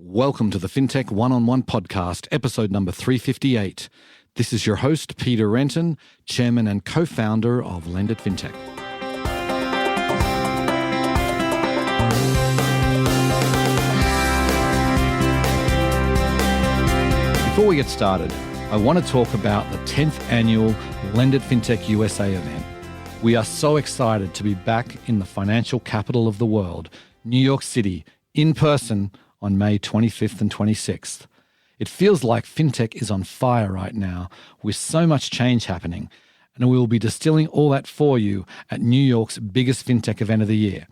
Welcome to the Fintech One-on-One podcast, episode number 358. This is your host, Peter Renton, chairman and co-founder of Lend It Fintech. Before we get started, I want to talk about the 10th annual Lend It Fintech USA event. We are so excited to be back in the financial capital of the world, New York City, in person on May 25th and 26th. It feels like fintech is on fire right now with so much change happening, and we will be distilling all that for you at New York's biggest fintech event of the year.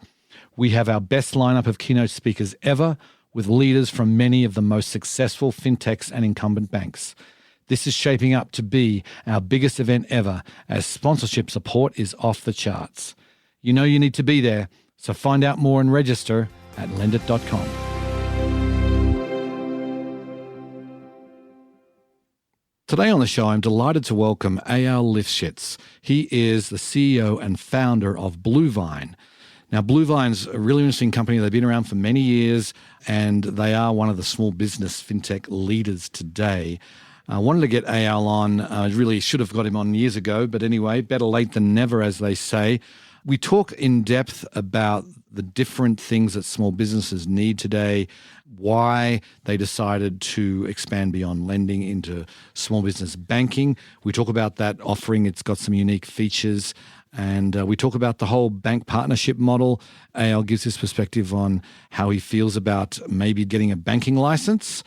We have our best lineup of keynote speakers ever, with leaders from many of the most successful fintechs and incumbent banks. This is shaping up to be our biggest event ever, as sponsorship support is off the charts. You know you need to be there, so find out more and register at lendit.com. Today on the show, I'm delighted to welcome Eyal Lifshitz. He is the CEO and founder of BlueVine. Now, BlueVine's a really interesting company. They've been around for many years, and they are one of the small business fintech leaders today. I wanted to get Eyal on. I really should have got him on years ago, but anyway, better late than never, as they say. We talk in depth about the different things that small businesses need today, why they decided to expand beyond lending into small business banking. We talk about that offering. It's got some unique features. And we talk about the whole bank partnership model. Eyal gives his perspective on how he feels about maybe getting a banking license.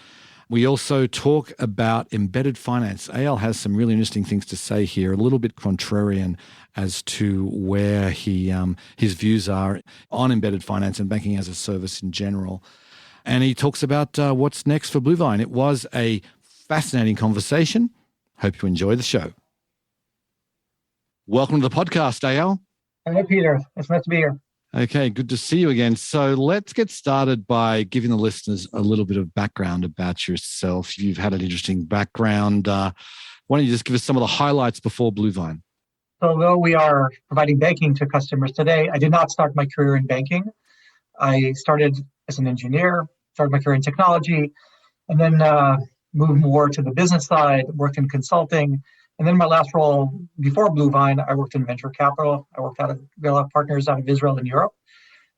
We also talk about embedded finance. Eyal has some really interesting things to say here, a little bit contrarian as to where his views are on embedded finance and banking as a service in general. And he talks about what's next for BlueVine. It was a fascinating conversation. Hope you enjoy the show. Welcome to the podcast, Eyal. Hi, Peter. It's nice to be here. Okay, good to see you again. So let's get started by giving the listeners a little bit of background about yourself. You've had an interesting background. Why don't you just give us some of the highlights before BlueVine? So although we are providing banking to customers today, I did not start my career in banking. I started as an engineer, started my career in technology, and then moved more to the business side, worked in consulting. And then my last role before BlueVine, I worked in venture capital. I worked out of Eyal Partners out of Israel and Europe.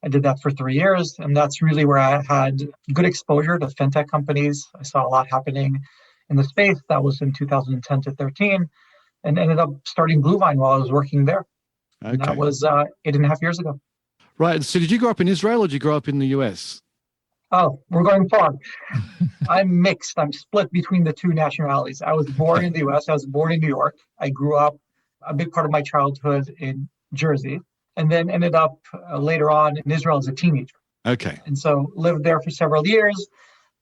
I did that for 3 years, and that's really where I had good exposure to fintech companies. I saw a lot happening in the space. That was in 2010 to 13, and ended up starting BlueVine while I was working there. Okay. And that was 8.5 years ago. Right. So did you grow up in Israel or did you grow up in the US? Oh, we're going far. I'm mixed. I'm split between the two nationalities. I was born in the U.S. I was born in New York. I grew up a big part of my childhood in Jersey, and then ended up later on in Israel as a teenager. Okay. And so lived there for several years,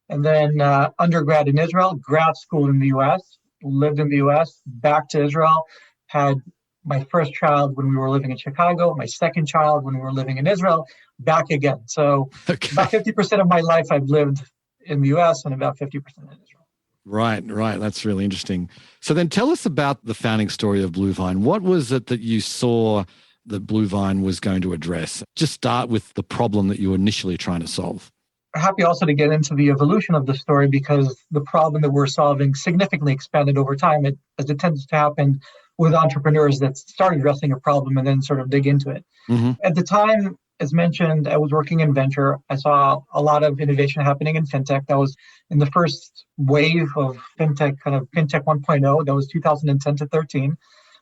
and then undergrad in Israel, grad school in the U.S., lived in the U.S., back to Israel, had my first child when we were living in Chicago, my second child when we were living in Israel, back again. So About 50% of my life I've lived in the U.S. and about 50% in Israel. Right. That's really interesting. So then tell us about the founding story of BlueVine. What was it that you saw that BlueVine was going to address? Just start with the problem that you were initially trying to solve. I'm happy also to get into the evolution of the story because the problem that we're solving significantly expanded over time, as it tends to happen with entrepreneurs that start addressing a problem and then sort of dig into it. Mm-hmm. At the time, as mentioned, I was working in venture. I saw a lot of innovation happening in fintech. That was in the first wave of fintech, kind of Fintech 1.0. That was 2010 to 13.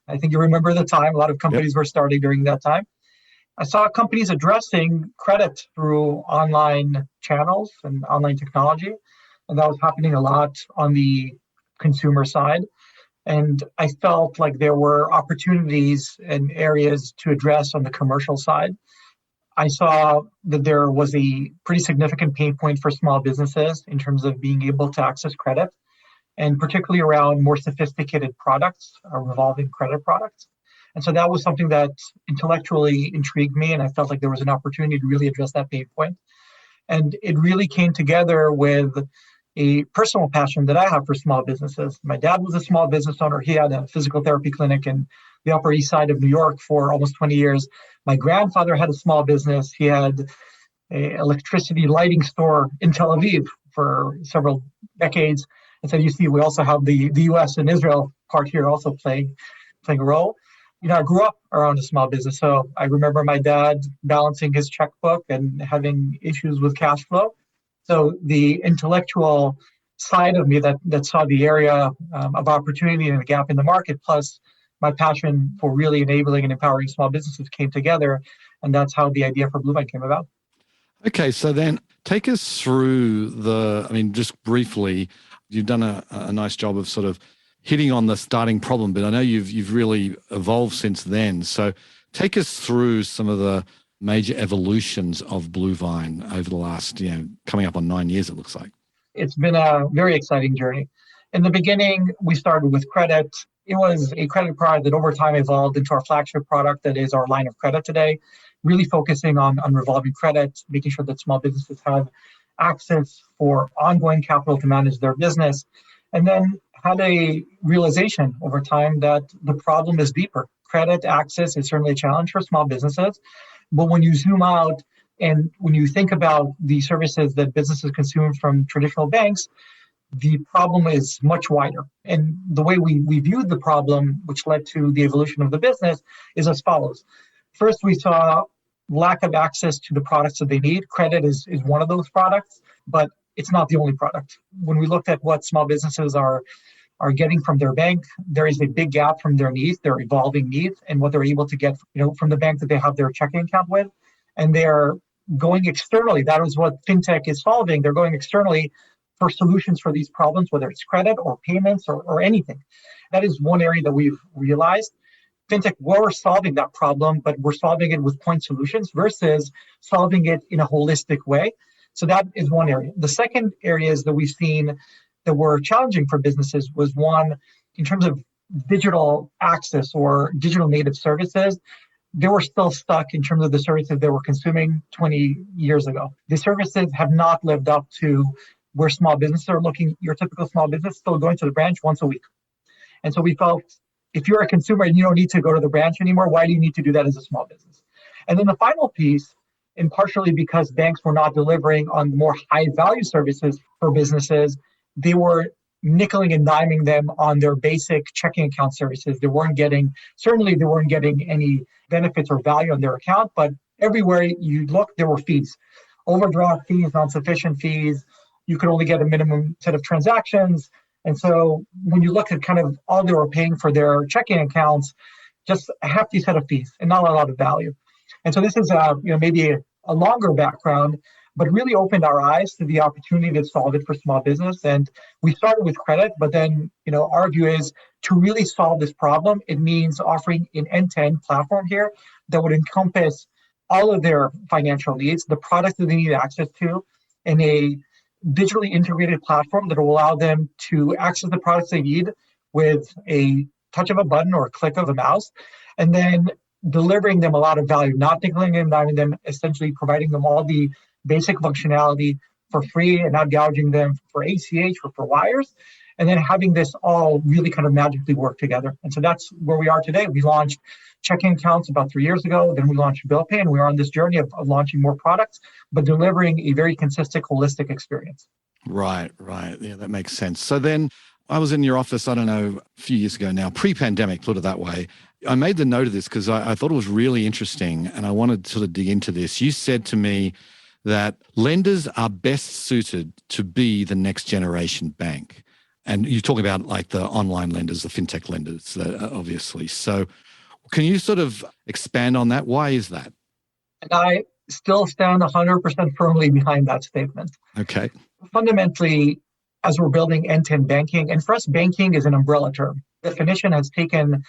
I think you remember the time. A lot of companies were starting during that time. I saw companies addressing credit through online channels and online technology. And that was happening a lot on the consumer side. And I felt like there were opportunities and areas to address on the commercial side. I saw that there was a pretty significant pain point for small businesses in terms of being able to access credit, and particularly around more sophisticated products, revolving credit products. And so that was something that intellectually intrigued me, and I felt like there was an opportunity to really address that pain point. And it really came together with a personal passion that I have for small businesses. My dad was a small business owner. He had a physical therapy clinic in the Upper East Side of New York for almost 20 years. My grandfather had a small business. He had an electricity lighting store in Tel Aviv for several decades. And so you see, we also have the US and Israel part here also playing a role. I grew up around a small business. So I remember my dad balancing his checkbook and having issues with cash flow. So the intellectual side of me that saw the area of opportunity and a gap in the market, plus my passion for really enabling and empowering small businesses came together. And that's how the idea for BlueVine came about. Okay, so then take us through just briefly, you've done a nice job of sort of hitting on the starting problem, but I know you've really evolved since then. So take us through some of the major evolutions of BlueVine over the last, coming up on 9 years, it looks like. It's been a very exciting journey. In the beginning, we started with credit. It was a credit product that over time evolved into our flagship product that is our line of credit today, really focusing on revolving credit, making sure that small businesses have access for ongoing capital to manage their business. And then had a realization over time that the problem is deeper. Credit access is certainly a challenge for small businesses. But when you zoom out and when you think about the services that businesses consume from traditional banks, the problem is much wider. And the way we viewed the problem, which led to the evolution of the business, is as follows. First, we saw lack of access to the products that they need. Credit is one of those products, but it's not the only product. When we looked at what small businesses are getting from their bank, there is a big gap from their needs, their evolving needs, and what they're able to get from the bank that they have their checking account with. And they're going externally. That is what fintech is solving. They're going externally for solutions for these problems, whether it's credit or payments or anything. That is one area that we've realized. Fintech, we're solving that problem, but we're solving it with point solutions versus solving it in a holistic way. So that is one area. The second areas that we've seen that were challenging for businesses was one, in terms of digital access or digital native services, they were still stuck in terms of the services they were consuming 20 years ago. The services have not lived up to where small businesses are looking. Your typical small business still going to the branch once a week. And so we felt, if you're a consumer and you don't need to go to the branch anymore, why do you need to do that as a small business? And then the final piece, and partially because banks were not delivering on more high-value services for businesses, they were nickeling and diming them on their basic checking account services. They weren't getting any benefits or value on their account, but everywhere you look, there were fees. Overdraft fees, non-sufficient fees. You could only get a minimum set of transactions. And so when you look at kind of all they were paying for their checking accounts, just a hefty set of fees and not a lot of value. And so this is maybe a longer background, but really opened our eyes to the opportunity to solve it for small business. And we started with credit, but then our view is to really solve this problem, it means offering an end-to-end platform here that would encompass all of their financial needs, the products that they need access to, and a digitally integrated platform that will allow them to access the products they need with a touch of a button or a click of a mouse, and then delivering them a lot of value, not nickeling and diming them, essentially providing them all the basic functionality for free and not gouging them for ACH or for wires, and then having this all really kind of magically work together. And so that's where we are today. We launched checking accounts about 3 years ago. Then we launched bill pay, and we're on this journey of launching more products, but delivering a very consistent, holistic experience. Right. Yeah, that makes sense. So then I was in your office, I don't know, a few years ago now, pre-pandemic, put it that way. I made the note of this because I thought it was really interesting, and I wanted to sort of dig into this. You said to me that lenders are best suited to be the next generation bank. And you're talking about like the online lenders, the fintech lenders, obviously. So can you sort of expand on that? Why is that? And I still stand 100% firmly behind that statement. Okay. Fundamentally, as we're building end-to-end banking, and for us, banking is an umbrella term. Definition has taken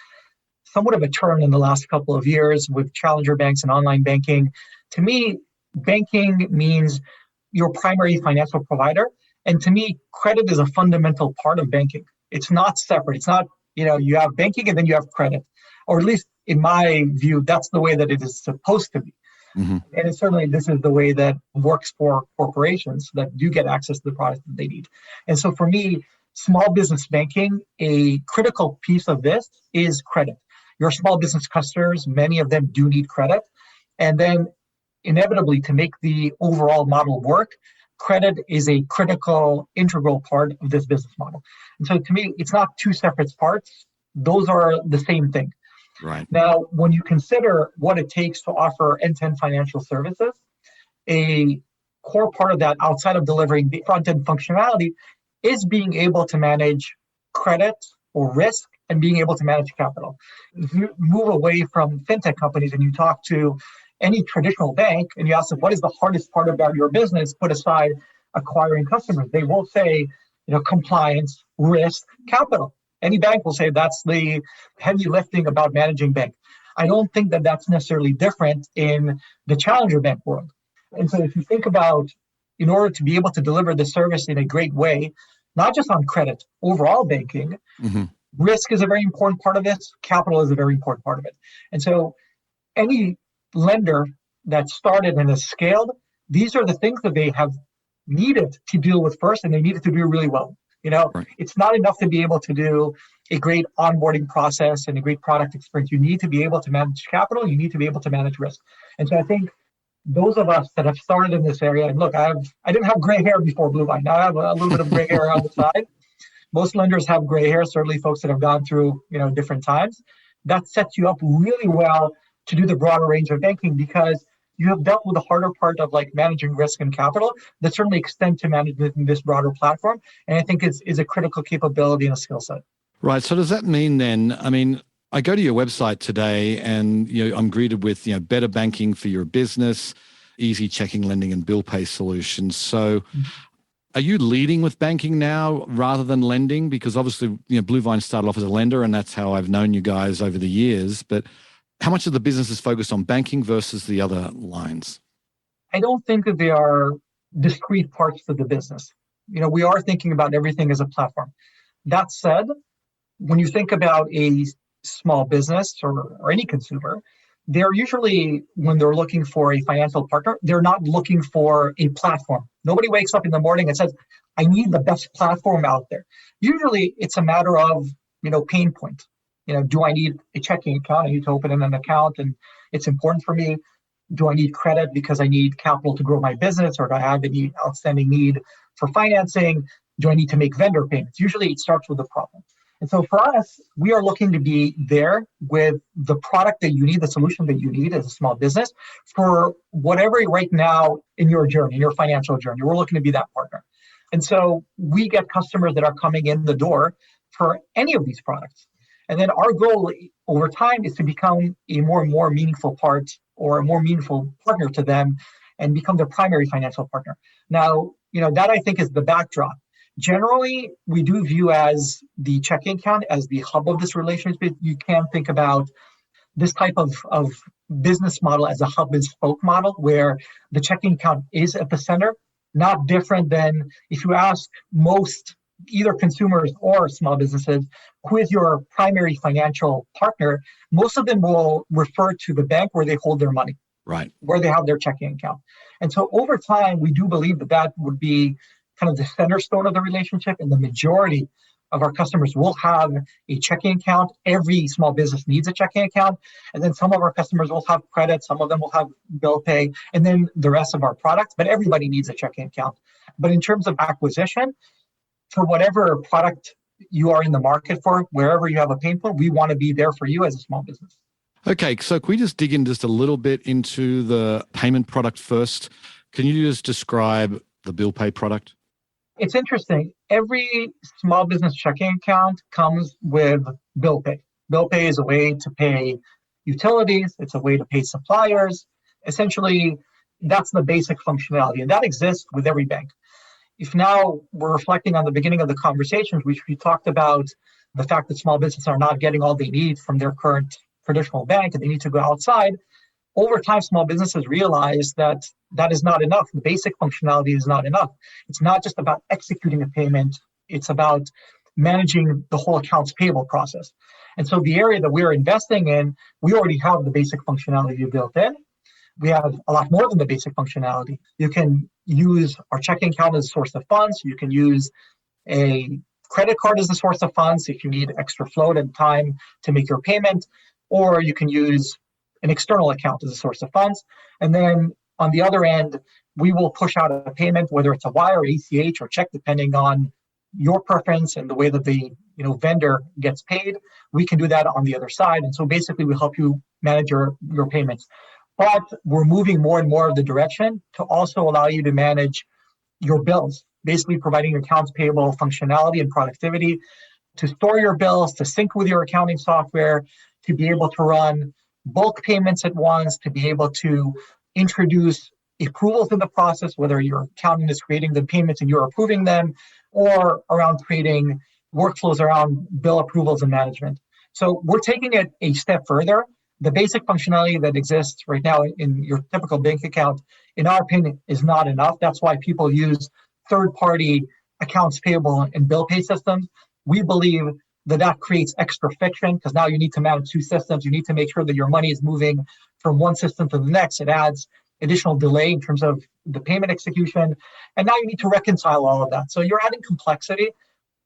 somewhat of a turn in the last couple of years with challenger banks and online banking. To me, banking means your primary financial provider. And to me, credit is a fundamental part of banking. It's not separate. It's not, you have banking and then you have credit. Or at least in my view, that's the way that it is supposed to be. Mm-hmm. And certainly this is the way that works for corporations that do get access to the products that they need. And so for me, small business banking, a critical piece of this is credit. Your small business customers, many of them do need credit. And then inevitably, to make the overall model work, credit is a critical, integral part of this business model. And so to me, it's not two separate parts. Those are the same thing. Right. Now, when you consider what it takes to offer end-to-end financial services, a core part of that, outside of delivering the front-end functionality, is being able to manage credit or risk and being able to manage capital. If you move away from fintech companies and you talk to any traditional bank and you ask them, what is the hardest part about your business, put aside acquiring customers, they will say, compliance, risk, capital. Any bank will say that's the heavy lifting about managing bank. I don't think that that's necessarily different in the challenger bank world. And so if you think about, in order to be able to deliver the service in a great way, not just on credit, overall banking, risk is a very important part of this, capital is a very important part of it. And so any lender that started and has scaled, these are the things that they have needed to deal with first, and they needed to do really well. Right. It's not enough to be able to do a great onboarding process and a great product experience. You need to be able to manage capital. You need to be able to manage risk. And so I think those of us that have started in this area, and look, I didn't have gray hair before BlueVine. Now I have a little bit of gray hair on the side. Most lenders have gray hair, certainly folks that have gone through, different times. That sets you up really well to do the broader range of banking, because you have dealt with the harder part of like managing risk and capital that certainly extend to managing this broader platform. And I think is a critical capability and a skill set. Right. So does that mean then, I go to your website today and I'm greeted with better banking for your business, easy checking, lending, and bill pay solutions. So are you leading with banking now rather than lending? Because obviously, BlueVine started off as a lender, and that's how I've known you guys over the years. But how much of the business is focused on banking versus the other lines? I don't think that they are discrete parts of the business. We are thinking about everything as a platform. That said, when you think about a small business or any consumer, they're usually, when they're looking for a financial partner, they're not looking for a platform. Nobody wakes up in the morning and says, I need the best platform out there. Usually it's a matter of, pain point. Do I need a checking account? I need to open an account and it's important for me. Do I need credit because I need capital to grow my business, or do I have any outstanding need for financing? Do I need to make vendor payments? Usually it starts with a problem. And so for us, we are looking to be there with the product that you need, the solution that you need as a small business for whatever right now in your journey, in your financial journey. We're looking to be that partner. And so we get customers that are coming in the door for any of these products. And then our goal over time is to become a more and more meaningful part or a more meaningful partner to them and become their primary financial partner. Now, that I think is the backdrop. Generally, we do view as the checking account as the hub of this relationship. You can think about this type of business model as a hub and spoke model where the checking account is at the center, not different than if you ask most either consumers or small businesses, who is your primary financial partner, most of them will refer to the bank where they hold their money, right, where they have their checking account. And so over time, we do believe that would be kind of the center stone of the relationship, and the majority of our customers will have a checking account. Every small business needs a checking account. And then some of our customers will have credit, some of them will have bill pay, and then the rest of our products, but everybody needs a checking account. But in terms of acquisition, for whatever product you are in the market for, wherever you have a pain point, we want to be there for you as a small business. Okay, so can we just dig in just a little bit into the payment product first? Can you just describe the bill pay product? It's interesting. Every small business checking account comes with bill pay. Bill pay is a way to pay utilities. It's a way to pay suppliers. Essentially, that's the basic functionality, and that exists with every bank. If now we're reflecting on the beginning of the conversations, which we talked about the fact that small businesses are not getting all they need from their current traditional bank and they need to go outside, over time, small businesses realize that that is not enough. The basic functionality is not enough. It's not just about executing a payment. It's about managing the whole accounts payable process. And so the area that we're investing in, we already have the basic functionality built in. We have a lot more than the basic functionality. You can use our checking account as a source of funds. You can use a credit card as a source of funds if you need extra float and time to make your payment, or you can use an external account as a source of funds. And then on the other end, we will push out a payment, whether it's a wire, ACH, or check, depending on your preference and the way that the vendor gets paid. We can do that on the other side. And so basically we help you manage your payments. But we're moving more and more of the direction to also allow you to manage your bills, basically providing accounts payable functionality and productivity to store your bills, to sync with your accounting software, to be able to run bulk payments at once, to be able to introduce approvals in the process, whether your accountant is creating the payments and you're approving them, or around creating workflows around bill approvals and management. So we're taking it a step further. The basic functionality that exists right now in your typical bank account, in our opinion, is not enough. That's why people use third-party accounts payable and bill pay systems. We believe that creates extra friction because now you need to manage two systems. You need to make sure that your money is moving from one system to the next. It adds additional delay in terms of the payment execution. And now you need to reconcile all of that. So you're adding complexity.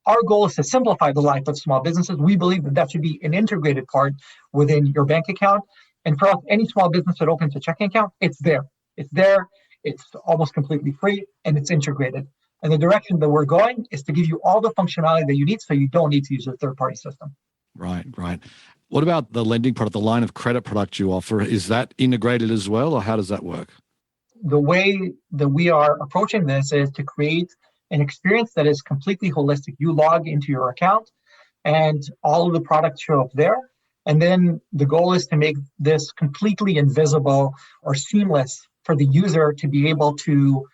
Our goal is to simplify the life of small businesses. We believe that should be an integrated part within your bank account. And for us, any small business that opens a checking account, it's there. It's there. It's almost completely free, and it's integrated. And the direction that we're going is to give you all the functionality that you need so you don't need to use a third-party system. Right. What about the lending product, the line of credit product you offer? Is that integrated as well, or how does that work? The way that we are approaching this is to create an experience that is completely holistic. You log into your account and all of the products show up there. And then the goal is to make this completely invisible or seamless for the user to be able to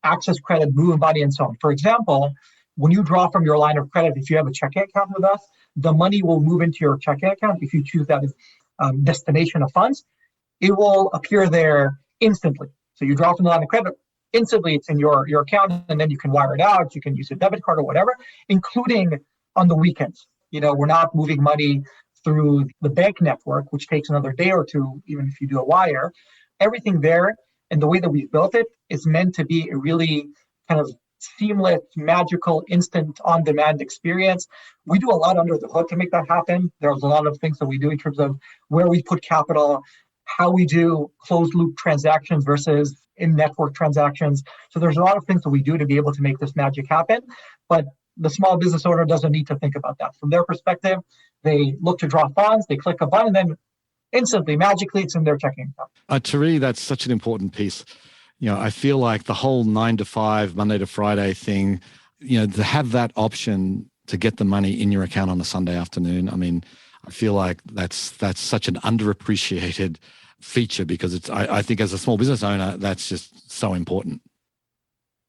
access credit, move money, and so on. For example, when you draw from your line of credit, if you have a checking account with us, the money will move into your checking account. If you choose that as destination of funds, it will appear there instantly. So you draw from the line of credit, instantly it's in your account, and then you can wire it out. You can use a debit card or whatever, including on the weekends. We're not moving money through the bank network, which takes another day or two, even if you do a wire. Everything there, and the way that we've built it, is meant to be a really kind of seamless, magical, instant, on-demand experience. We do a lot under the hood to make that happen. There's a lot of things that we do in terms of where we put capital, how we do closed-loop transactions versus in-network transactions. So there's a lot of things that we do to be able to make this magic happen. But the small business owner doesn't need to think about that. From their perspective, they look to draw funds, they click a button, and then instantly, magically, it's in their checking account. Thierry, that's such an important piece. I feel like the whole 9 to 5, Monday to Friday thing, to have that option to get the money in your account on a Sunday afternoon. I mean, I feel like that's such an underappreciated feature because I think as a small business owner, that's just so important.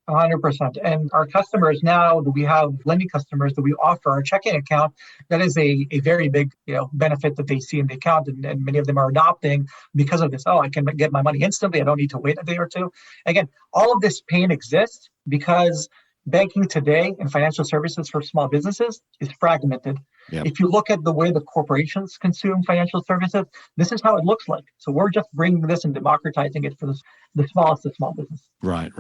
100%. And our customers now, that we have lending customers that we offer our checking account, that is a very big benefit that they see in the account. And many of them are adopting because of this. Oh, I can get my money instantly. I don't need to wait a day or two. Again, all of this pain exists because banking today and financial services for small businesses is fragmented. Yep. If you look at the way the corporations consume financial services, this is how it looks like. So we're just bringing this and democratizing it for the smallest of small business. Right.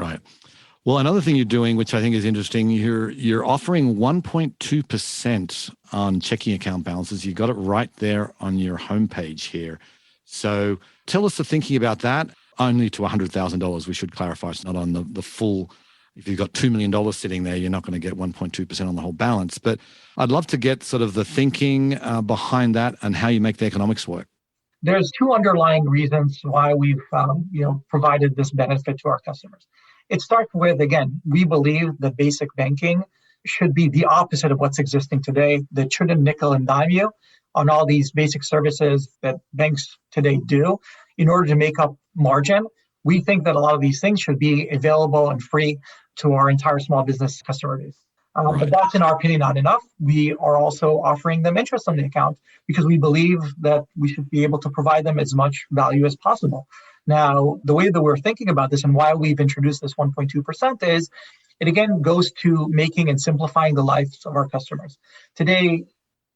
Well, another thing you're doing, which I think is interesting, you're offering 1.2% on checking account balances. You got it right there on your homepage here. So tell us the thinking about that. Only to $100,000, we should clarify. It's not on the full. If you've got $2 million sitting there, you're not going to get 1.2% on the whole balance. But I'd love to get sort of the thinking behind that and how you make the economics work. There's two underlying reasons why we've provided this benefit to our customers. It starts with, again, we believe that basic banking should be the opposite of what's existing today. That shouldn't nickel and dime you on all these basic services that banks today do in order to make up margin. We think that a lot of these things should be available and free to our entire small business customer base. Right. But that's, in our opinion, not enough. We are also offering them interest on the account because we believe that we should be able to provide them as much value as possible. Now, the way that we're thinking about this and why we've introduced this 1.2% is it again goes to making and simplifying the lives of our customers. Today,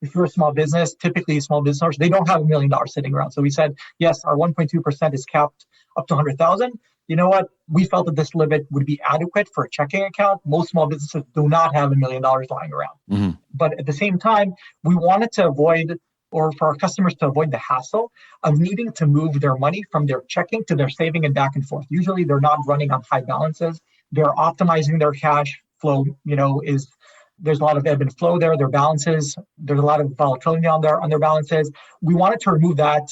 if you're a small business, typically small business owners, they don't have $1 million sitting around. So we said, yes, our 1.2% is capped up to 100,000. You know what? We felt that this limit would be adequate for a checking account. Most small businesses do not have $1 million lying around. Mm-hmm. But at the same time, we wanted to avoid or for our customers to avoid the hassle of needing to move their money from their checking to their saving and back and forth. Usually they're not running on high balances. They're optimizing their cash flow, there's a lot of ebb and flow there, their balances, there's a lot of volatility on their balances. We wanted to remove that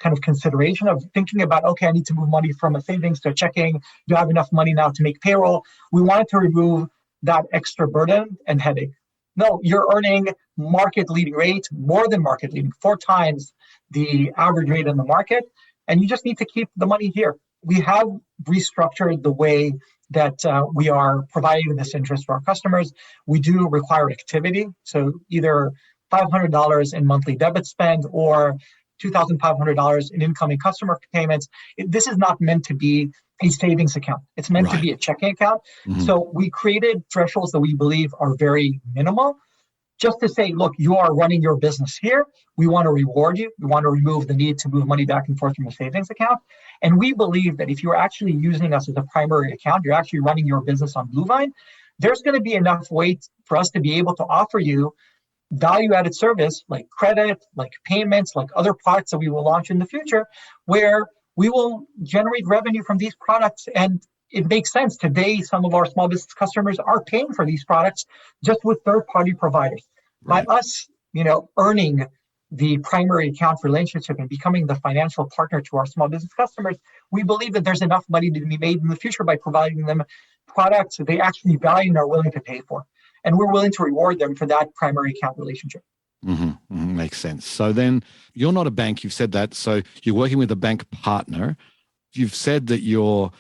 kind of consideration of thinking about, okay, I need to move money from a savings to a checking. Do I have enough money now to make payroll? We wanted to remove that extra burden and headache. No, you're earning market leading rate, more than market leading, 4 times the average rate in the market. And you just need to keep the money here. We have restructured the way that we are providing this interest for our customers. We do require activity. So either $500 in monthly debit spend or $2,500 in incoming customer payments. This is not meant to be a savings account. It's meant to be a checking account. Mm-hmm. So we created thresholds that we believe are very minimal, just to say, look, you are running your business here. We want to reward you. We want to remove the need to move money back and forth from a savings account. And we believe that if you're actually using us as a primary account, you're actually running your business on BlueVine, there's going to be enough weight for us to be able to offer you value-added service like credit, like payments, like other products that we will launch in the future, where we will generate revenue from these products. And it makes sense. Today, some of our small business customers are paying for these products just with third-party providers. Right. By us, earning the primary account relationship and becoming the financial partner to our small business customers, we believe that there's enough money to be made in the future by providing them products that they actually value and are willing to pay for. And we're willing to reward them for that primary account relationship. Mm-hmm. Mm-hmm. Makes sense. So then you're not a bank, you've said that. So you're working with a bank partner. You've said that you're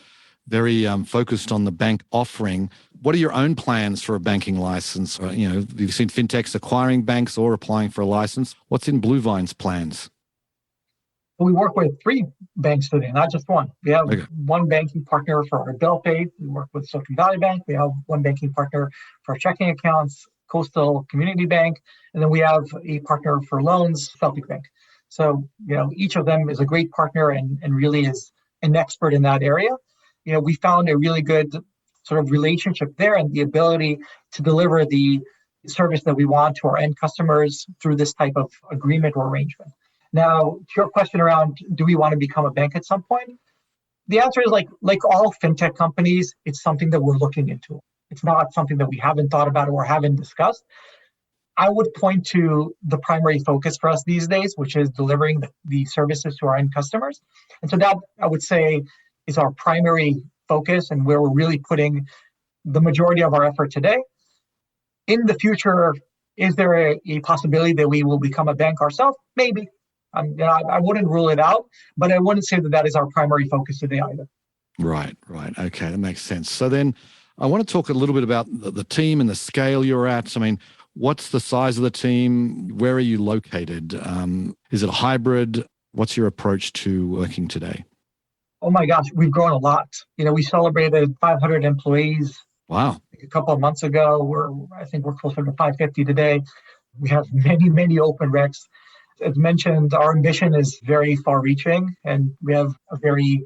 very focused on the bank offering. What are your own plans for a banking license? You've seen fintechs acquiring banks or applying for a license. What's in BlueVine's plans? We work with 3 banks today, not just one. We have one banking partner for our bill pay. We work with Silicon Valley Bank. We have one banking partner for our checking accounts, Coastal Community Bank. And then we have a partner for loans, Celtic Bank. So, each of them is a great partner and really is an expert in that area. We found a really good sort of relationship there and the ability to deliver the service that we want to our end customers through this type of agreement or arrangement. Now, to your question around, do we want to become a bank at some point? The answer is like all fintech companies, it's something that we're looking into. It's not something that we haven't thought about or haven't discussed. I would point to the primary focus for us these days, which is delivering the services to our end customers. And so that, I would say, is our primary focus and where we're really putting the majority of our effort today. In the future, is there a possibility that we will become a bank ourselves? Maybe. I wouldn't rule it out, but I wouldn't say that is our primary focus today either. Right. Okay, that makes sense. So then I want to talk a little bit about the team and the scale you're at. So, what's the size of the team? Where are you located? Is it a hybrid? What's your approach to working today? Oh my gosh, we've grown a lot. We celebrated 500 employees. Wow. A couple of months ago. I think we're closer to 550 today. We have many, many open recs. As mentioned, our ambition is very far-reaching, and we have a very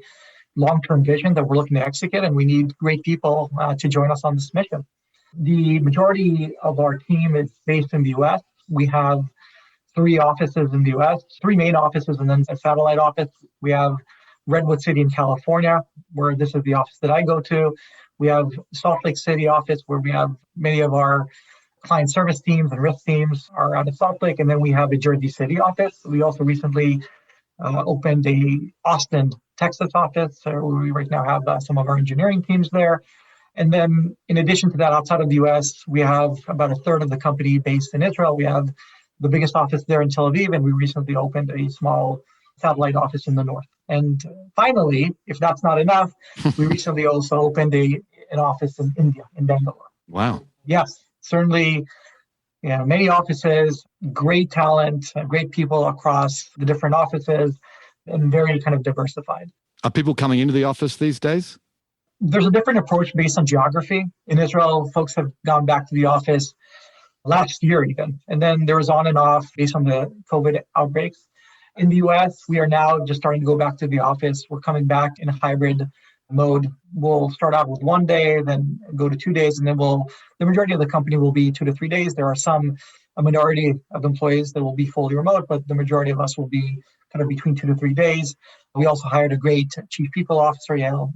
long-term vision that we're looking to execute, and we need great people to join us on this mission. The majority of our team is based in the U.S. We have 3 offices in the U.S., 3 main offices, and then a satellite office. We have Redwood City in California, where this is the office that I go to. We have Salt Lake City office, where we have many of our client service teams and risk teams are out of Salt Lake. And then we have a Jersey City office. We also recently opened a Austin, Texas office. So we right now have some of our engineering teams there. And then in addition to that, outside of the US, we have about a third of the company based in Israel. We have the biggest office there in Tel Aviv, and we recently opened a small satellite office in the north. And finally, if that's not enough, we recently also opened an office in India, in Bangalore. Wow. Yes, certainly, many offices, great talent, great people across the different offices, and very kind of diversified. Are people coming into the office these days? There's a different approach based on geography. In Israel, folks have gone back to the office last year even. And then there was on and off based on the COVID outbreaks. In the US, we are now just starting to go back to the office. We're coming back in a hybrid mode. We'll start out with 1 day, then go to 2 days, and then the majority of the company will be 2 to 3 days. There are some a minority of employees that will be fully remote, but the majority of us will be kind of between 2 to 3 days. We also hired a great chief people officer, Eyal,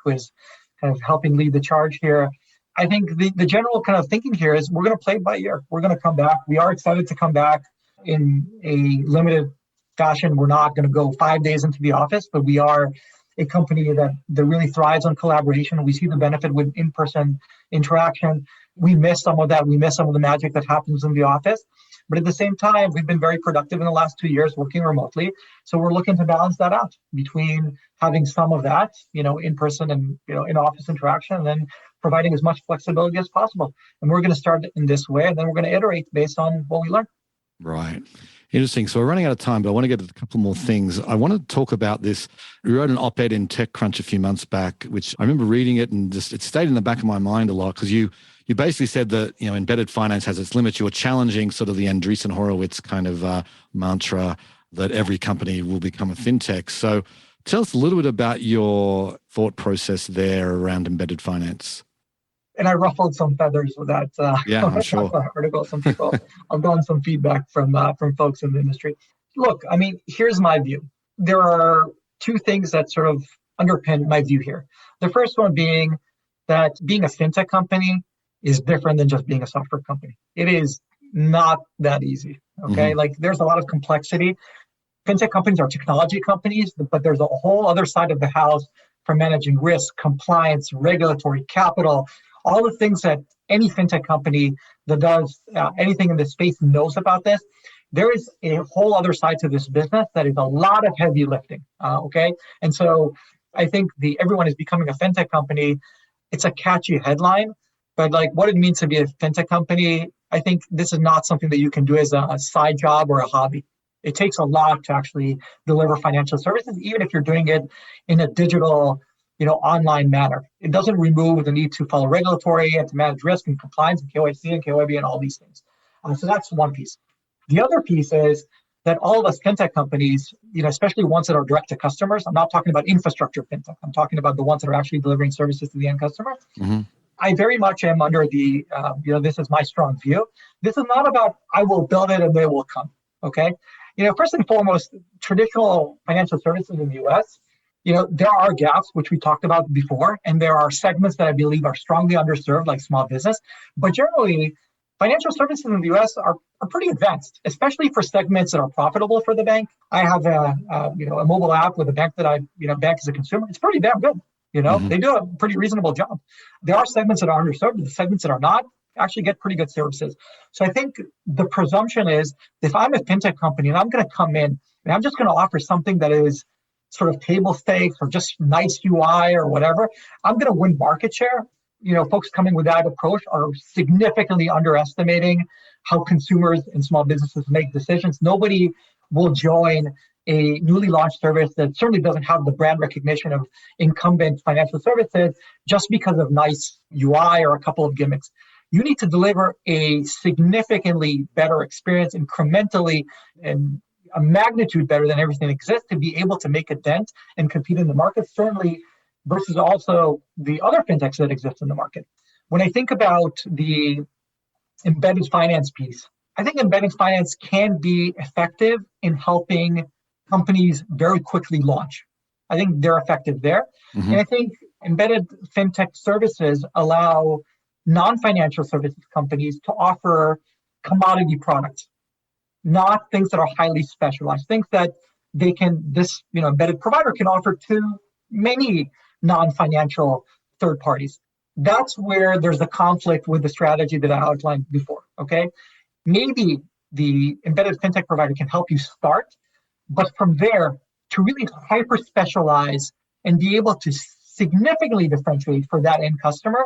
who is kind of helping lead the charge here. I think the general kind of thinking here is we're going to play it by ear. We're going to come back. We are excited to come back in a limited fashion. We're not going to go 5 days into the office, but we are a company that really thrives on collaboration. We see the benefit with in-person interaction. We miss some of that. We miss some of the magic that happens in the office. But at the same time, we've been very productive in the last 2 years working remotely. So we're looking to balance that out between having some of that, in person and, in office interaction, and then providing as much flexibility as possible. And we're going to start in this way, and then we're going to iterate based on what we learn. Right. Interesting. So we're running out of time, but I want to get to a couple more things. I want to talk about this. We wrote an op-ed in TechCrunch a few months back, which I remember reading it and just it stayed in the back of my mind a lot because you basically said that, embedded finance has its limits. You were challenging sort of the Andreessen Horowitz kind of mantra that every company will become a fintech. So tell us a little bit about your thought process there around embedded finance. And I ruffled some feathers with that. Yeah, I'm sure. Article. Some people, I've gotten some feedback from folks in the industry. Look, here's my view. There are two things that sort of underpin my view here. The first one being that being a fintech company is different than just being a software company. It is not that easy. Okay, there's a lot of complexity. Fintech companies are technology companies, but there's a whole other side of the house for managing risk, compliance, regulatory, capital. All the things that any fintech company that does anything in this space knows about this. There is a whole other side to this business that is a lot of heavy lifting. Okay, and so I think everyone is becoming a fintech company. It's a catchy headline, but what it means to be a fintech company, I think this is not something that you can do as a side job or a hobby. It takes a lot to actually deliver financial services, even if you're doing it in a digital, online manner. It doesn't remove the need to follow regulatory and to manage risk and compliance and KYC and KYB and all these things. So that's one piece. The other piece is that all of us fintech companies, especially ones that are direct to customers, I'm not talking about infrastructure fintech. I'm talking about the ones that are actually delivering services to the end customer. Mm-hmm. I very much am under the, this is my strong view. This is not about I will build it and they will come. Okay. First and foremost, traditional financial services in the U.S., there are gaps, which we talked about before, and there are segments that I believe are strongly underserved, like small business. But generally, financial services in the U.S. are pretty advanced, especially for segments that are profitable for the bank. I have a mobile app with a bank that I bank as a consumer. It's pretty damn good. They do a pretty reasonable job. There are segments that are underserved, but the segments that are not actually get pretty good services. So I think the presumption is if I'm a fintech company and I'm going to come in and I'm just going to offer something that is sort of table stakes or just nice UI or whatever, I'm going to win market share. Folks coming with that approach are significantly underestimating how consumers and small businesses make decisions. Nobody will join a newly launched service that certainly doesn't have the brand recognition of incumbent financial services just because of nice UI or a couple of gimmicks. You need to deliver a significantly better experience incrementally and a magnitude better than everything that exists to be able to make a dent and compete in the market, certainly versus also the other fintechs that exist in the market. When I think about the embedded finance piece, I think embedded finance can be effective in helping companies very quickly launch. I think they're effective there. Mm-hmm. And I think embedded fintech services allow non-financial services companies to offer commodity products, not things that are highly specialized, things that this embedded provider can offer to many non-financial third parties. That's where there's a conflict with the strategy that I outlined before, okay? Maybe the embedded fintech provider can help you start, but from there, to really hyper-specialize and be able to significantly differentiate for that end customer,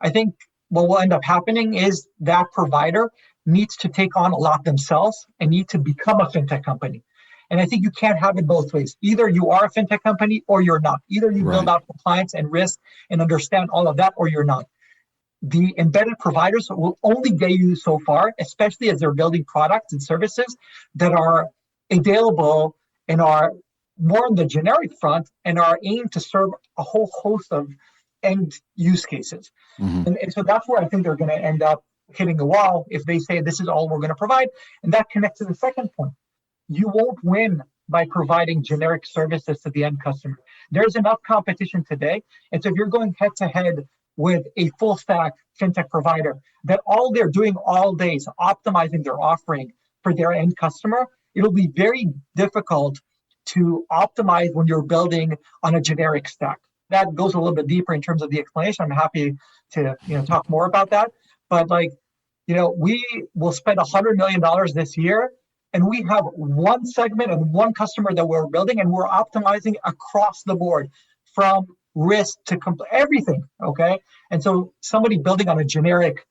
I think what will end up happening is that provider needs to take on a lot themselves and need to become a fintech company. And I think you can't have it both ways. Either you are a fintech company or you're not. Either you build out compliance and risk and understand all of that or you're not. The embedded providers will only get you so far, especially as they're building products and services that are available and are more on the generic front and are aimed to serve a whole host of end use cases. Mm-hmm. And so that's where I think they're going to end up hitting a wall if they say this is all we're going to provide. And that connects to the second point. You won't win by providing generic services to the end customer. There's enough competition today. And so if you're going head to head with a full stack fintech provider that all they're doing all day is optimizing their offering for their end customer, it'll be very difficult to optimize when you're building on a generic stack. That goes a little bit deeper in terms of the explanation. I'm happy to talk more about that. But we will spend $100 million this year, and we have one segment and one customer that we're building, and we're optimizing across the board from risk to everything, okay? And so somebody building on a generic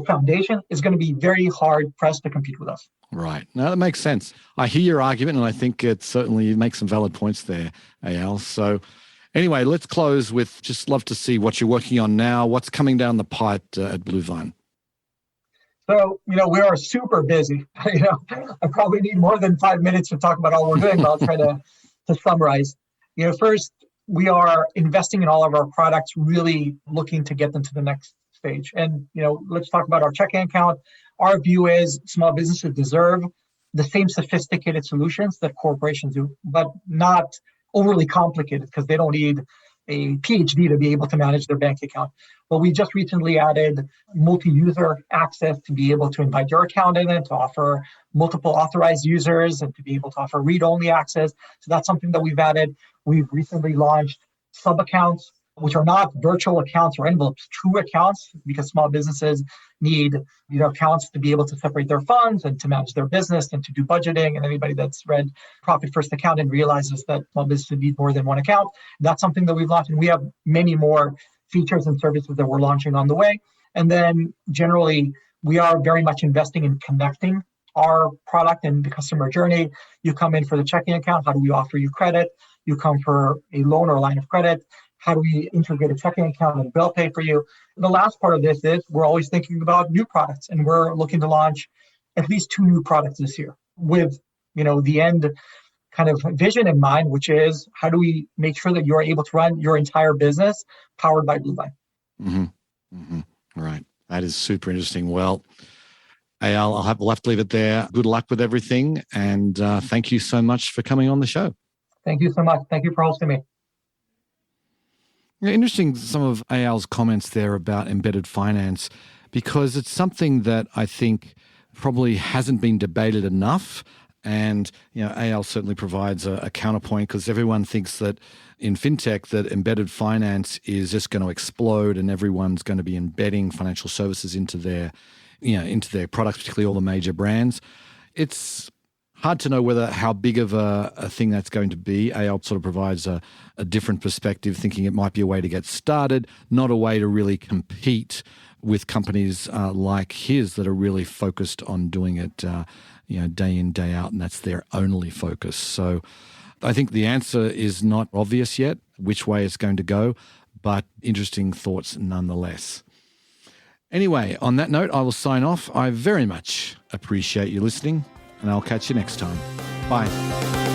foundation is going to be very hard pressed to compete with us. Right. No, that makes sense. I hear your argument, and I think it certainly makes some valid points there, Eyal. So anyway, let's close with just love to see what you're working on now. What's coming down the pipe at BlueVine? So, we are super busy. I probably need more than 5 minutes to talk about all we're doing, but I'll try to summarize. First, we are investing in all of our products, really looking to get them to the next stage. And, let's talk about our checking account. Our view is small businesses deserve the same sophisticated solutions that corporations do, but not overly complicated because they don't need a PhD to be able to manage their bank account. But we just recently added multi-user access to be able to invite your account in it, to offer multiple authorized users, and to be able to offer read-only access. So that's something that we've added. We've recently launched sub-accounts, which are not virtual accounts or envelopes, true accounts, because small businesses need accounts to be able to separate their funds and to manage their business and to do budgeting. And anybody that's read Profit First Accounting realizes that small businesses need more than one account. That's something that we've launched, and we have many more features and services that we're launching on the way. And then generally, we are very much investing in connecting our product and the customer journey. You come in for the checking account, how do we offer you credit? You come for a loan or a line of credit, how do we integrate a checking account and bill pay for you? And the last part of this is we're always thinking about new products, and we're looking to launch at least 2 new products this year with, the end kind of vision in mind, which is how do we make sure that you're able to run your entire business powered by BlueVine? Mm-hmm. Mm-hmm. Right. That is super interesting. Well, Eyal, we'll have to leave it there. Good luck with everything. And thank you so much for coming on the show. Thank you so much. Thank you for hosting me. Interesting, some of Eyal's comments there about embedded finance, because it's something that I think probably hasn't been debated enough. And, Eyal certainly provides a counterpoint, because everyone thinks that in fintech that embedded finance is just going to explode and everyone's going to be embedding financial services into their products, particularly all the major brands. It's hard to know how big of a thing that's going to be. Eyal sort of provides a different perspective, thinking it might be a way to get started, not a way to really compete with companies like his that are really focused on doing it day in, day out, and that's their only focus. So I think the answer is not obvious yet, which way it's going to go, but interesting thoughts nonetheless. Anyway, on that note, I will sign off. I very much appreciate you listening, and I'll catch you next time. Bye.